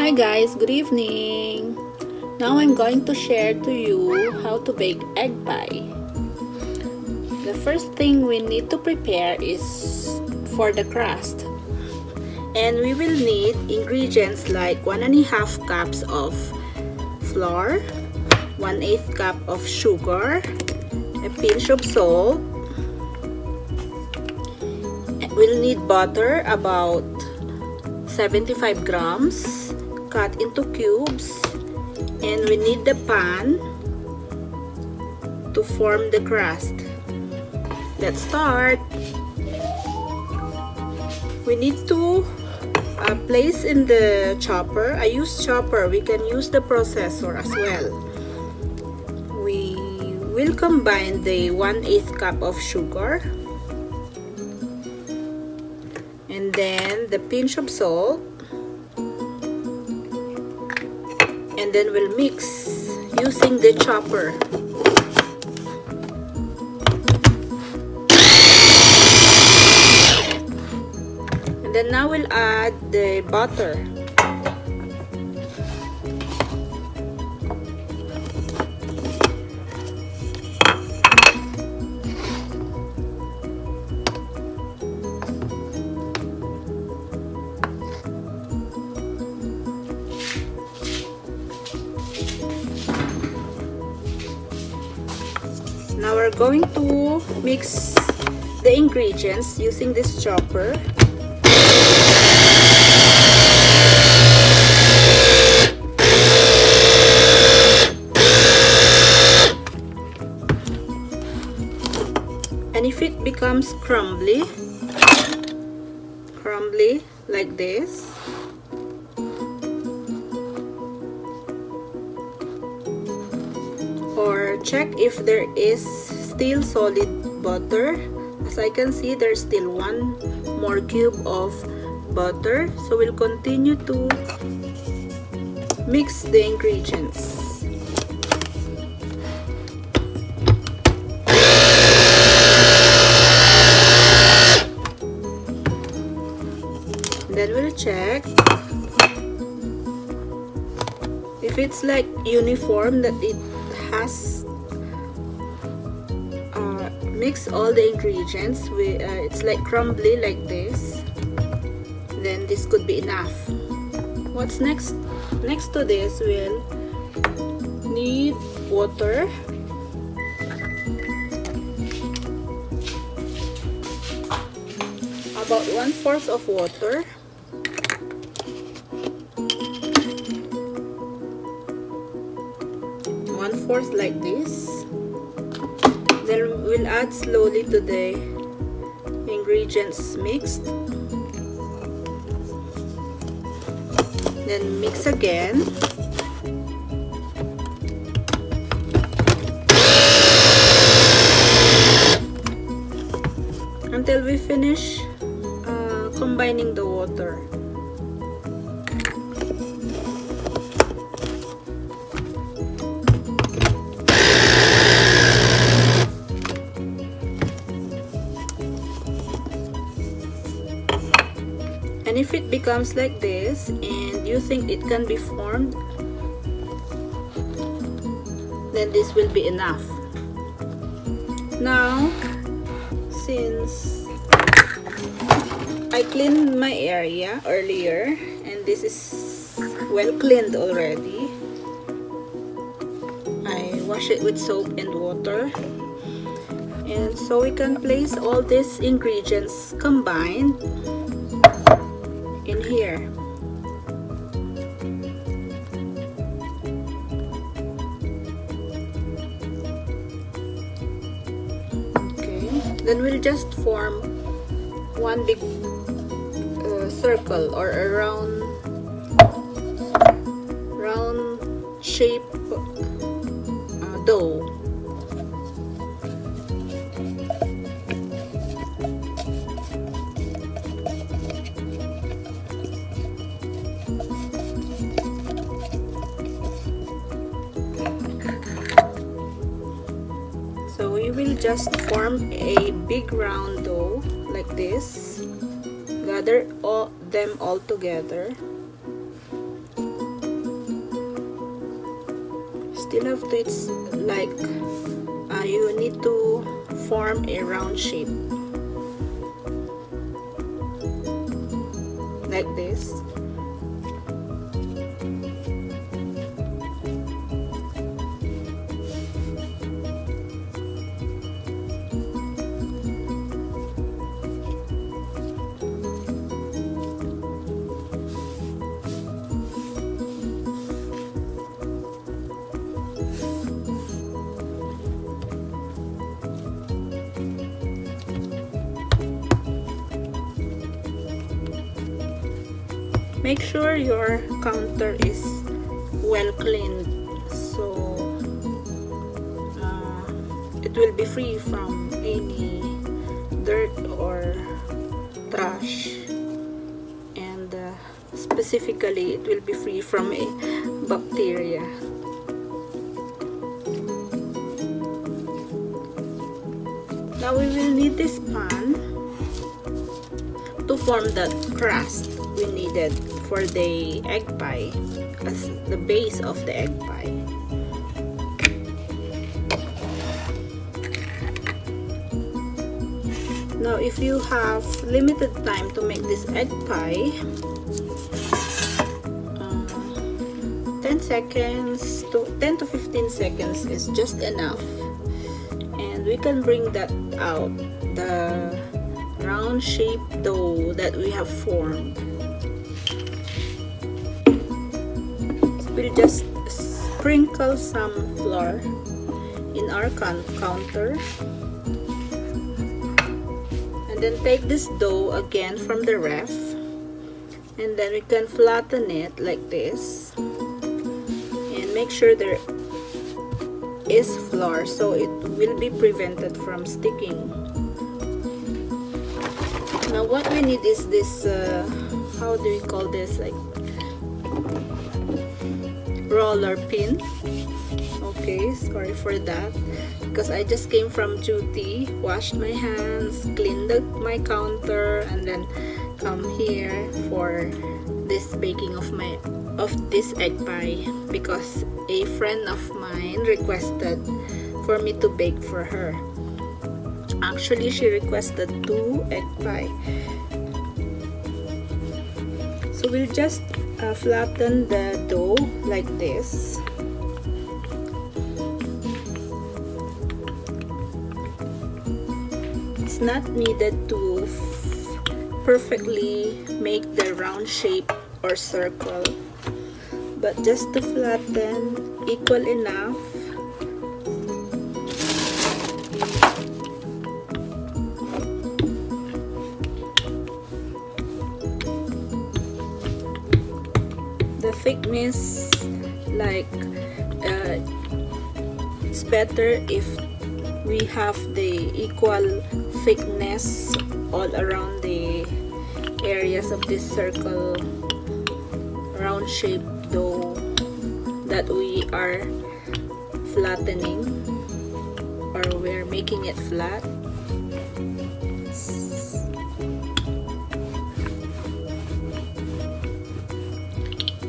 Hi guys, good evening. Now I'm going to share to you how to bake egg pie. The first thing we need to prepare is for the crust. And we will need ingredients like 1.5 cups of flour, 1/8 cup of sugar, a pinch of salt. We'll need butter, about 75 grams. Cut into cubes, and we need the pan to form the crust. Let's start. We need to place in the chopper. I use chopper. We can use the processor as well. We will combine the 1/8 cup of sugar and then the pinch of salt. And then we'll mix using the chopper. And then now we'll add the butter. Now we're going to mix the ingredients using this chopper. And if it becomes crumbly like this, or check if there is still solid butter. As I can see, there's still 1 more cube of butter, so we'll continue to mix the ingredients. Then we'll check if it's like uniform, that it has mix all the ingredients. It's like crumbly like this, then this could be enough. What's next to this, we'll need water. About 1/4 of water. Like this. Then we'll add slowly to the ingredients mixed. Then mix again. Until we finish combining the water. And if it becomes like this and you think it can be formed, then this will be enough. Now, since I cleaned my area earlier and this is well cleaned already, I wash it with soap and water. And so we can place all these ingredients combined in here. Okay, then we'll just form one big circle or a round shape dough. So we will just form a big round dough like this. Gather them all together. still have to, it's like you need to form a round shape like this. Make sure your counter is well cleaned, so it will be free from any dirt or trash, and specifically it will be free from a bacteria. Now we will need this pan to form the crust we needed for the egg pie as the base of the egg pie. Now if you have limited time to make this egg pie, 10 to 15 seconds is just enough, and we can bring that out, the round shaped dough that we have formed. We'll just sprinkle some flour in our counter, and then take this dough again from the ref, and then we can flatten it like this, and make sure there is flour so it will be prevented from sticking. Now what we need is this, how do we call this, like roller pin. Okay, sorry for that, because I just came from duty, washed my hands, cleaned my counter, and then come here for this baking of this egg pie, because a friend of mine requested for me to bake for her. Actually, she requested 2 egg pie. So we'll just flatten the dough like this. It's not needed to perfectly make the round shape or circle, but just to flatten equal enough. The thickness, like it's better if we have the equal thickness all around the areas of this circle round shaped dough that we are flattening, or we're making it flat.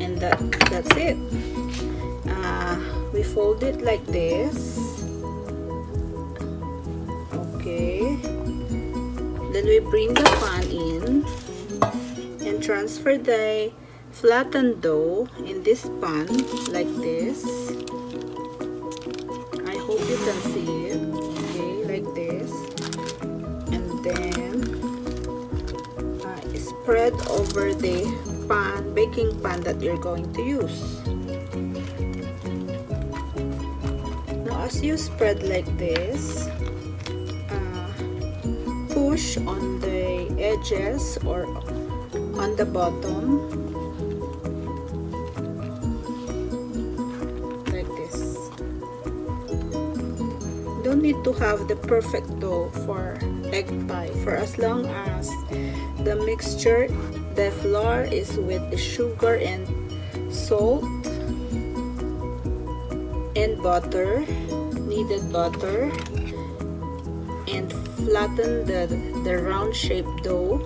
And that's it. We fold it like this. Okay, then we bring the pan in and transfer the flattened dough in this pan like this. I hope you can see it. Okay, like this, and then spread over the baking pan that you're going to use. Now as you spread like this, push on the edges or on the bottom like this. You don't need to have the perfect dough for egg pie, for as long as the mixture, the flour is with the sugar and salt and butter, kneaded butter, and flatten the round shaped dough,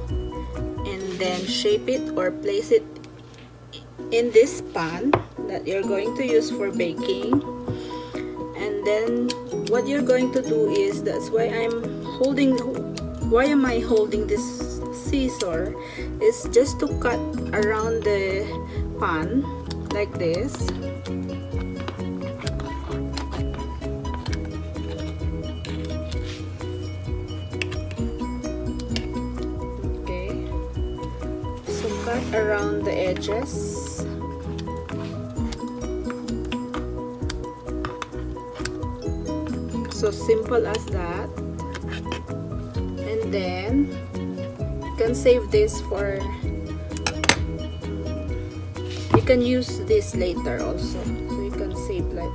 and then shape it or place it in this pan that you're going to use for baking. And then what you're going to do is, that's why why am I holding this scissor, is just to cut around the pan like this. Okay, so cut around the edges. So simple as that. And then you can save this for, you can use this later also, so you can save like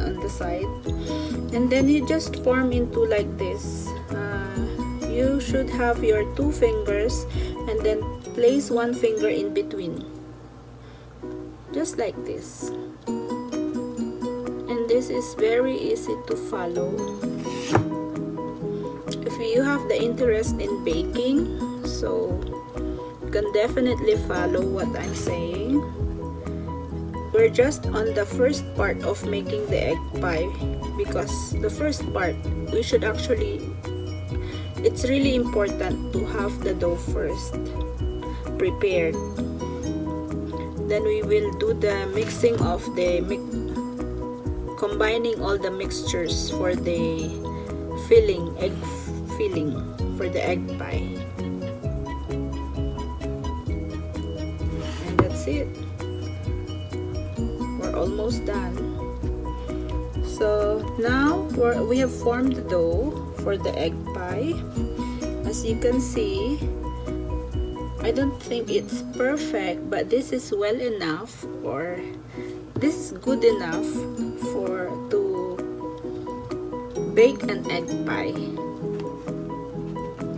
on the side. And then you just form into like this. You should have your 2 fingers and then place 1 finger in between, just like this. And this is very easy to follow. If you have the interest in baking, so you can definitely follow what I'm saying. We're just on the first part of making the egg pie, because the first part we should actually, it's really important to have the dough first prepared. Then we will do the mixing of the combining all the mixtures for the filling, egg filling for the egg pie. And that's it. We're almost done. So now we have formed the dough for the egg pie. As you can see, I don't think it's perfect, but this is well enough, or this is good enough to bake an egg pie.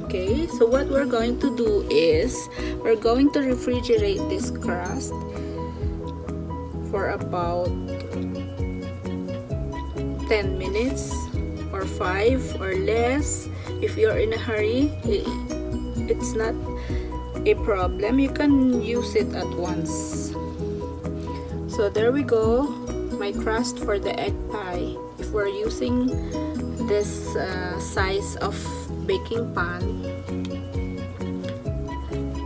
Okay, so what we're going to do is we're going to refrigerate this crust for about 10 minutes or 5 or less. If you're in a hurry, it's not a problem, you can use it at once. So there we go, my crust for the egg pie. If we're using this size of baking pan,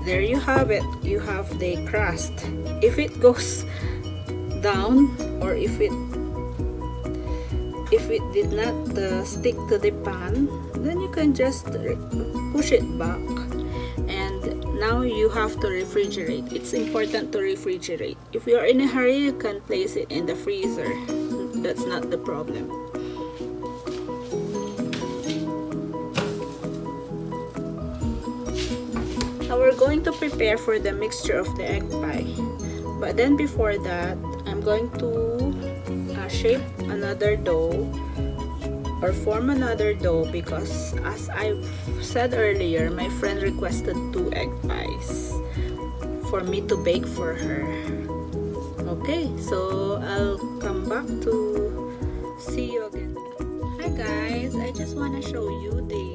there you have it. You have the crust. If it goes down, or if it did not stick to the pan, then you can just push it back. And now you have to refrigerate. It's important to refrigerate. If you're in a hurry, you can place it in the freezer. That's not the problem. Now we're going to prepare for the mixture of the egg pie. But then before that, I'm going to shape another dough, or form another dough, because as I've said earlier, my friend requested 2 egg pies for me to bake for her. Okay, so I'll come back to see you again. Hi guys, I just want to show you the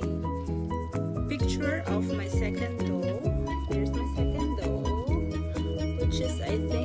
picture of my second dough. Here's my second dough, which is, I think,